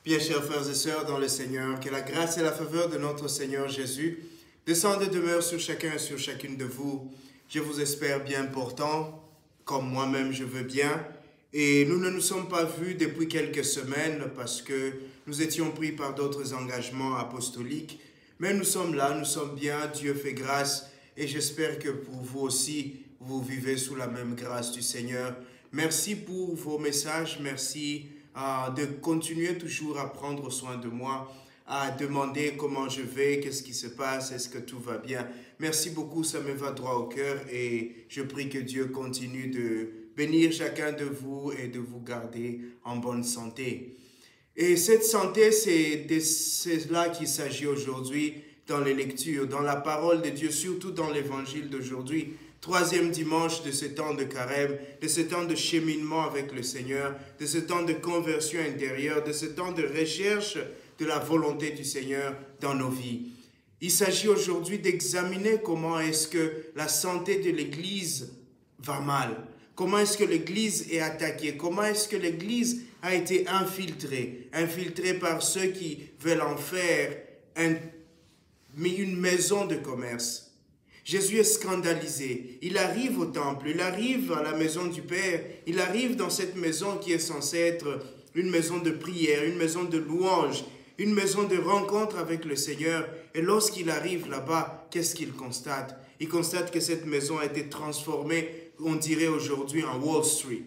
Bien, chers frères et sœurs dans le Seigneur, que la grâce et la faveur de notre Seigneur Jésus descendent et demeurent sur chacun et sur chacune de vous. Je vous espère bien portant, comme moi-même je veux bien. Et nous ne nous sommes pas vus depuis quelques semaines parce que nous étions pris par d'autres engagements apostoliques. Mais nous sommes là, nous sommes bien, Dieu fait grâce. Et j'espère que pour vous aussi, vous vivez sous la même grâce du Seigneur. Merci pour vos messages, merci de continuer toujours à prendre soin de moi, à demander comment je vais, qu'est-ce qui se passe, est-ce que tout va bien. Merci beaucoup, ça me va droit au cœur et je prie que Dieu continue de bénir chacun de vous et de vous garder en bonne santé. Et cette santé, c'est là qu'il s'agit aujourd'hui dans les lectures, dans la parole de Dieu, surtout dans l'évangile d'aujourd'hui. Troisième dimanche de ce temps de carême, de ce temps de cheminement avec le Seigneur, de ce temps de conversion intérieure, de ce temps de recherche de la volonté du Seigneur dans nos vies. Il s'agit aujourd'hui d'examiner comment est-ce que la santé de l'Église va mal, comment est-ce que l'Église est attaquée, comment est-ce que l'Église a été infiltrée par ceux qui veulent en faire une maison de commerce. Jésus est scandalisé. Il arrive au temple, il arrive à la maison du Père, il arrive dans cette maison qui est censée être une maison de prière, une maison de louange, une maison de rencontre avec le Seigneur. Et lorsqu'il arrive là-bas, qu'est-ce qu'il constate? Il constate que cette maison a été transformée, on dirait aujourd'hui, en Wall Street.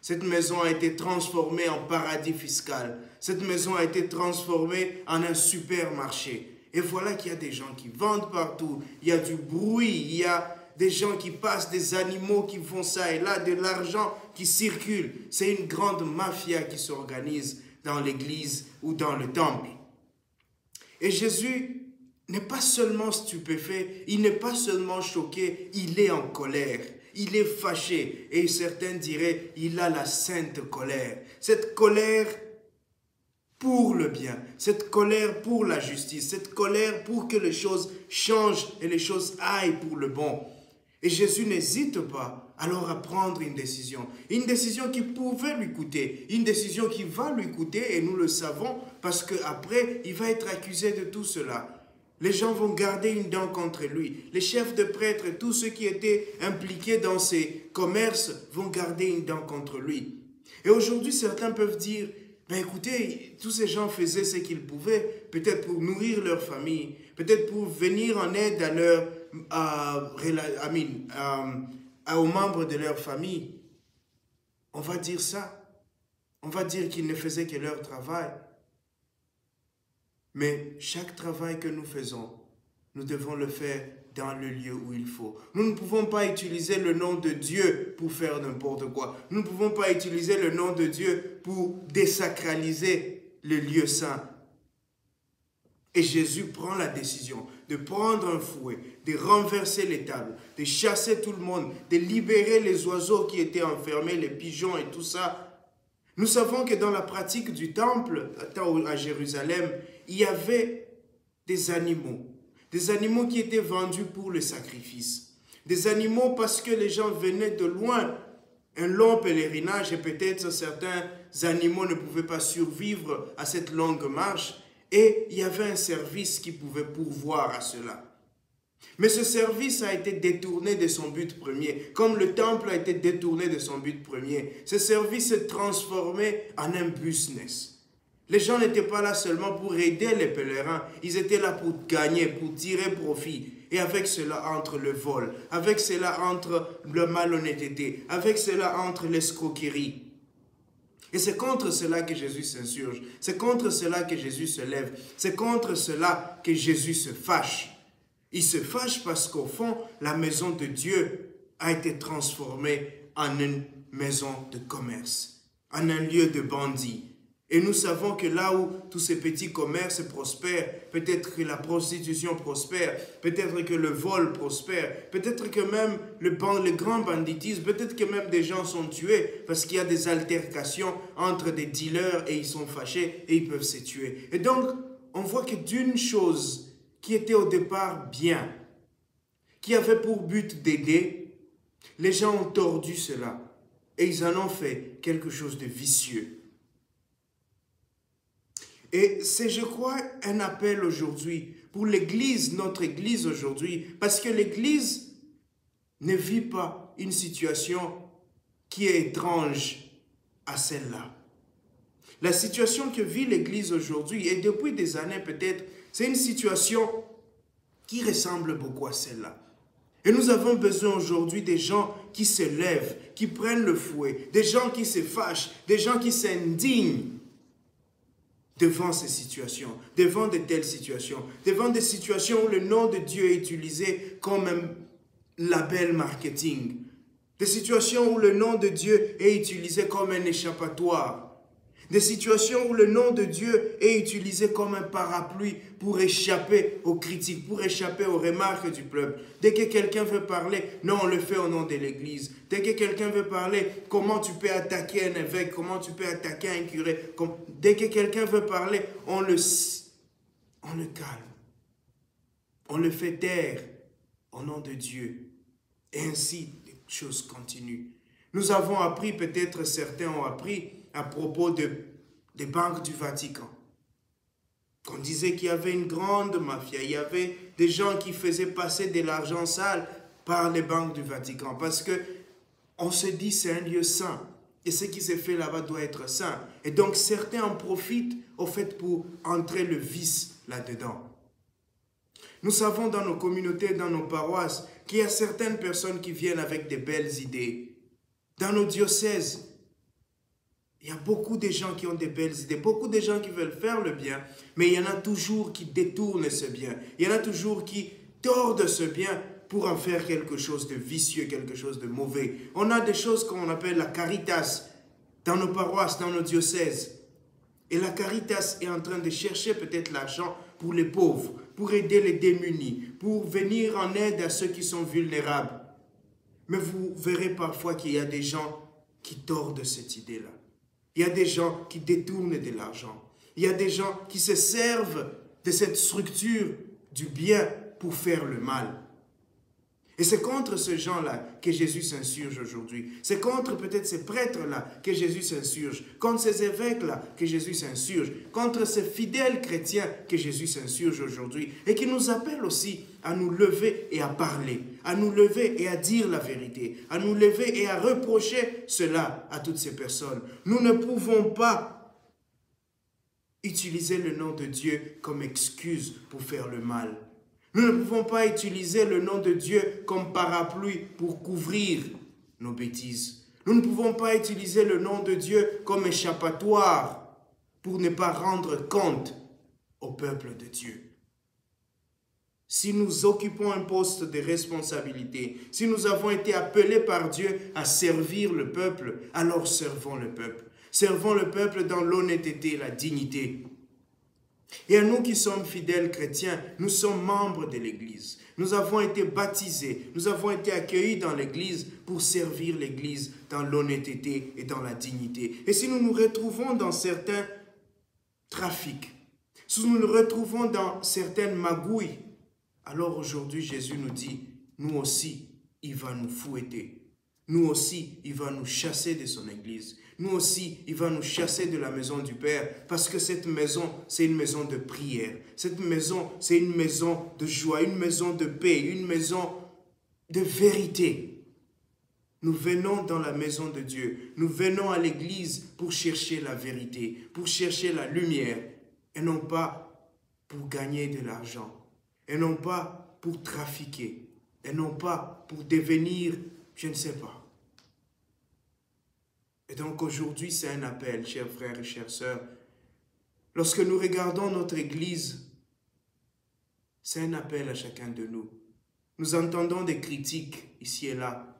Cette maison a été transformée en paradis fiscal. Cette maison a été transformée en un supermarché. Et voilà qu'il y a des gens qui vendent partout, il y a du bruit, il y a des gens qui passent, des animaux qui font ça et là, de l'argent qui circule. C'est une grande mafia qui s'organise dans l'église ou dans le temple. Et Jésus n'est pas seulement stupéfait, il n'est pas seulement choqué, il est en colère. Il est fâché et certains diraient, il a la sainte colère. Cette colère pour le bien, cette colère pour la justice, cette colère pour que les choses changent et les choses aillent pour le bon. Et Jésus n'hésite pas alors à prendre une décision qui pouvait lui coûter, une décision qui va lui coûter et nous le savons parce qu'après il va être accusé de tout cela. Les gens vont garder une dent contre lui. Les chefs de prêtres et tous ceux qui étaient impliqués dans ces commerces vont garder une dent contre lui. Et aujourd'hui, certains peuvent dire, ben écoutez, tous ces gens faisaient ce qu'ils pouvaient, peut-être pour nourrir leur famille, peut-être pour venir en aide aux membres de leur famille. On va dire ça. On va dire qu'ils ne faisaient que leur travail. Mais chaque travail que nous faisons, nous devons le faire dans le lieu où il faut. Nous ne pouvons pas utiliser le nom de Dieu pour faire n'importe quoi. Nous ne pouvons pas utiliser le nom de Dieu pour désacraliser le lieu saint. Et Jésus prend la décision de prendre un fouet, de renverser les tables, de chasser tout le monde, de libérer les oiseaux qui étaient enfermés, les pigeons et tout ça. Nous savons que dans la pratique du temple, à Jérusalem, il y avait des animaux qui étaient vendus pour le sacrifice. Des animaux parce que les gens venaient de loin, un long pèlerinage et peut-être certains animaux ne pouvaient pas survivre à cette longue marche et il y avait un service qui pouvait pourvoir à cela. Mais ce service a été détourné de son but premier, comme le temple a été détourné de son but premier. Ce service s'est transformé en un business. Les gens n'étaient pas là seulement pour aider les pèlerins, ils étaient là pour gagner, pour tirer profit. Et avec cela entre le vol, avec cela entre la malhonnêteté, avec cela entre l'escroquerie. Et c'est contre cela que Jésus s'insurge, c'est contre cela que Jésus se lève, c'est contre cela que Jésus se fâche. Il se fâche parce qu'au fond, la maison de Dieu a été transformée en une maison de commerce, en un lieu de bandits. Et nous savons que là où tous ces petits commerces prospèrent, peut-être que la prostitution prospère, peut-être que le vol prospère, peut-être que même le grand banditisme, peut-être que même des gens sont tués parce qu'il y a des altercations entre des dealers et ils sont fâchés et ils peuvent se tuer. Et donc, on voit que d'une chose qui était au départ bien, qui avait pour but d'aider, les gens ont tordu cela et ils en ont fait quelque chose de vicieux. Et c'est, je crois, un appel aujourd'hui pour l'Église, notre Église aujourd'hui, parce que l'Église ne vit pas une situation qui est étrange à celle-là. La situation que vit l'Église aujourd'hui, et depuis des années peut-être, c'est une situation qui ressemble beaucoup à celle-là. Et nous avons besoin aujourd'hui des gens qui se lèvent, qui prennent le fouet, des gens qui se fâchent, des gens qui s'indignent devant ces situations, devant de telles situations, devant des situations où le nom de Dieu est utilisé comme un label marketing, des situations où le nom de Dieu est utilisé comme un échappatoire, des situations où le nom de Dieu est utilisé comme un parapluie pour échapper aux critiques, pour échapper aux remarques du peuple. Dès que quelqu'un veut parler, non, on le fait au nom de l'Église. Dès que quelqu'un veut parler, comment tu peux attaquer un évêque, comment tu peux attaquer un curé. Dès que quelqu'un veut parler, on le calme. On le fait taire au nom de Dieu. Et ainsi, les choses continuent. Nous avons appris, peut-être certains ont appris, à propos des banques du Vatican. On disait qu'il y avait une grande mafia, il y avait des gens qui faisaient passer de l'argent sale par les banques du Vatican, parce que on se dit c'est un lieu saint, et ce qui s'est fait là-bas doit être saint. Et donc certains en profitent au fait pour entrer le vice là-dedans. Nous savons dans nos communautés, dans nos paroisses, qu'il y a certaines personnes qui viennent avec des belles idées. Dans nos diocèses, il y a beaucoup de gens qui ont des belles idées, beaucoup de gens qui veulent faire le bien, mais il y en a toujours qui détournent ce bien. Il y en a toujours qui tordent ce bien pour en faire quelque chose de vicieux, quelque chose de mauvais. On a des choses qu'on appelle la caritas dans nos paroisses, dans nos diocèses. Et la caritas est en train de chercher peut-être l'argent pour les pauvres, pour aider les démunis, pour venir en aide à ceux qui sont vulnérables. Mais vous verrez parfois qu'il y a des gens qui tordent cette idée-là. Il y a des gens qui détournent de l'argent. Il y a des gens qui se servent de cette structure du bien pour faire le mal. Et c'est contre ce gens-là que Jésus s'insurge aujourd'hui. C'est contre peut-être ces prêtres-là que Jésus s'insurge. Contre ces évêques-là que Jésus s'insurge. Contre ces fidèles chrétiens que Jésus s'insurge aujourd'hui. Et qui nous appelle aussi à nous lever et à parler. À nous lever et à dire la vérité. À nous lever et à reprocher cela à toutes ces personnes. Nous ne pouvons pas utiliser le nom de Dieu comme excuse pour faire le mal. Nous ne pouvons pas utiliser le nom de Dieu comme parapluie pour couvrir nos bêtises. Nous ne pouvons pas utiliser le nom de Dieu comme échappatoire pour ne pas rendre compte au peuple de Dieu. Si nous occupons un poste de responsabilité, si nous avons été appelés par Dieu à servir le peuple, alors servons le peuple. Servons le peuple dans l'honnêteté, la dignité. Et à nous qui sommes fidèles chrétiens, nous sommes membres de l'Église. Nous avons été baptisés, nous avons été accueillis dans l'Église pour servir l'Église dans l'honnêteté et dans la dignité. Et si nous nous retrouvons dans certains trafics, si nous nous retrouvons dans certaines magouilles, alors aujourd'hui Jésus nous dit, nous aussi, il va nous fouetter. Nous aussi, il va nous chasser de son Église. Nous aussi, il va nous chasser de la maison du Père, parce que cette maison, c'est une maison de prière. Cette maison, c'est une maison de joie, une maison de paix, une maison de vérité. Nous venons dans la maison de Dieu. Nous venons à l'église pour chercher la vérité, pour chercher la lumière, et non pas pour gagner de l'argent, et non pas pour trafiquer, et non pas pour devenir, je ne sais pas. Et donc aujourd'hui, c'est un appel, chers frères et chères sœurs. Lorsque nous regardons notre Église, c'est un appel à chacun de nous. Nous entendons des critiques ici et là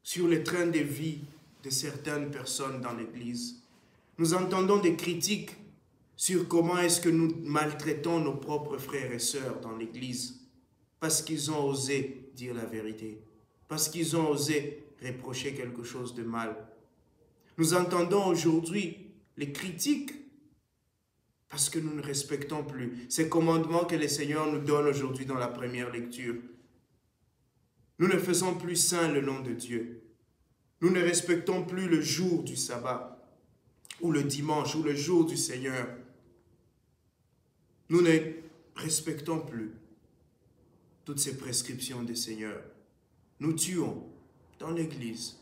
sur le train de vie de certaines personnes dans l'Église. Nous entendons des critiques sur comment est-ce que nous maltraitons nos propres frères et sœurs dans l'Église parce qu'ils ont osé dire la vérité, parce qu'ils ont osé reprocher quelque chose de mal. Nous entendons aujourd'hui les critiques parce que nous ne respectons plus ces commandements que le Seigneur nous donne aujourd'hui dans la première lecture. Nous ne faisons plus saint le nom de Dieu. Nous ne respectons plus le jour du sabbat ou le dimanche ou le jour du Seigneur. Nous ne respectons plus toutes ces prescriptions du Seigneur. Nous tuons dans l'Église.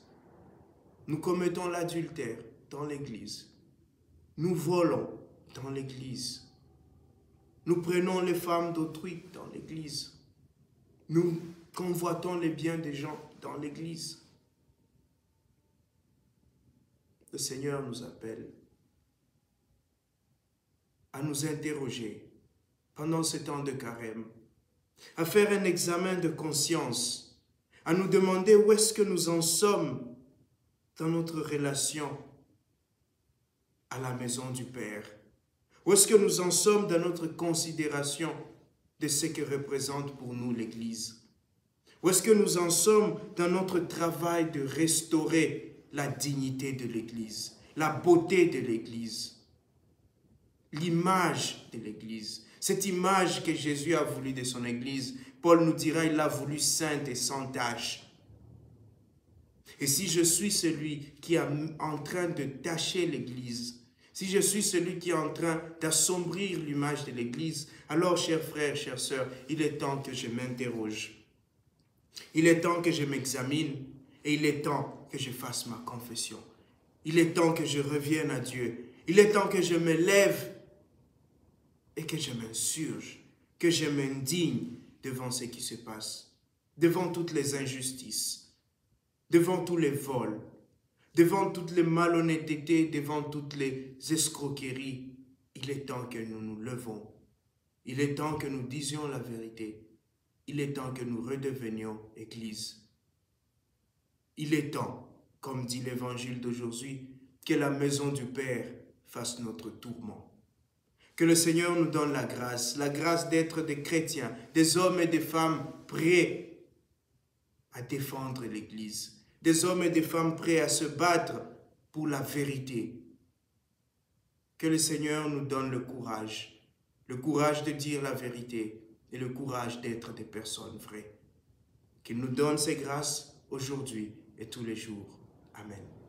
Nous commettons l'adultère dans l'Église. Nous volons dans l'Église. Nous prenons les femmes d'autrui dans l'Église. Nous convoitons les biens des gens dans l'Église. Le Seigneur nous appelle à nous interroger pendant ce temps de carême, à faire un examen de conscience, à nous demander où est-ce que nous en sommes dans notre relation à la maison du Père. Où est-ce que nous en sommes dans notre considération de ce que représente pour nous l'Église? Où est-ce que nous en sommes dans notre travail de restaurer la dignité de l'Église, la beauté de l'Église, l'image de l'Église, cette image que Jésus a voulu de son Église? Paul nous dira, il l'a voulu sainte et sans tache. Et si je suis celui qui est en train de tacher l'Église, si je suis celui qui est en train d'assombrir l'image de l'Église, alors, chers frères, chères sœurs, il est temps que je m'interroge. Il est temps que je m'examine et il est temps que je fasse ma confession. Il est temps que je revienne à Dieu. Il est temps que je me lève et que je m'insurge, que je m'indigne devant ce qui se passe, devant toutes les injustices, devant tous les vols, devant toutes les malhonnêtetés, devant toutes les escroqueries. Il est temps que nous nous levons. Il est temps que nous disions la vérité. Il est temps que nous redevenions Église. Il est temps, comme dit l'Évangile d'aujourd'hui, que la maison du Père fasse notre tourment. Que le Seigneur nous donne la grâce d'être des chrétiens, des hommes et des femmes prêts à défendre l'Église, des hommes et des femmes prêts à se battre pour la vérité. Que le Seigneur nous donne le courage de dire la vérité et le courage d'être des personnes vraies. Qu'il nous donne ces grâces aujourd'hui et tous les jours. Amen.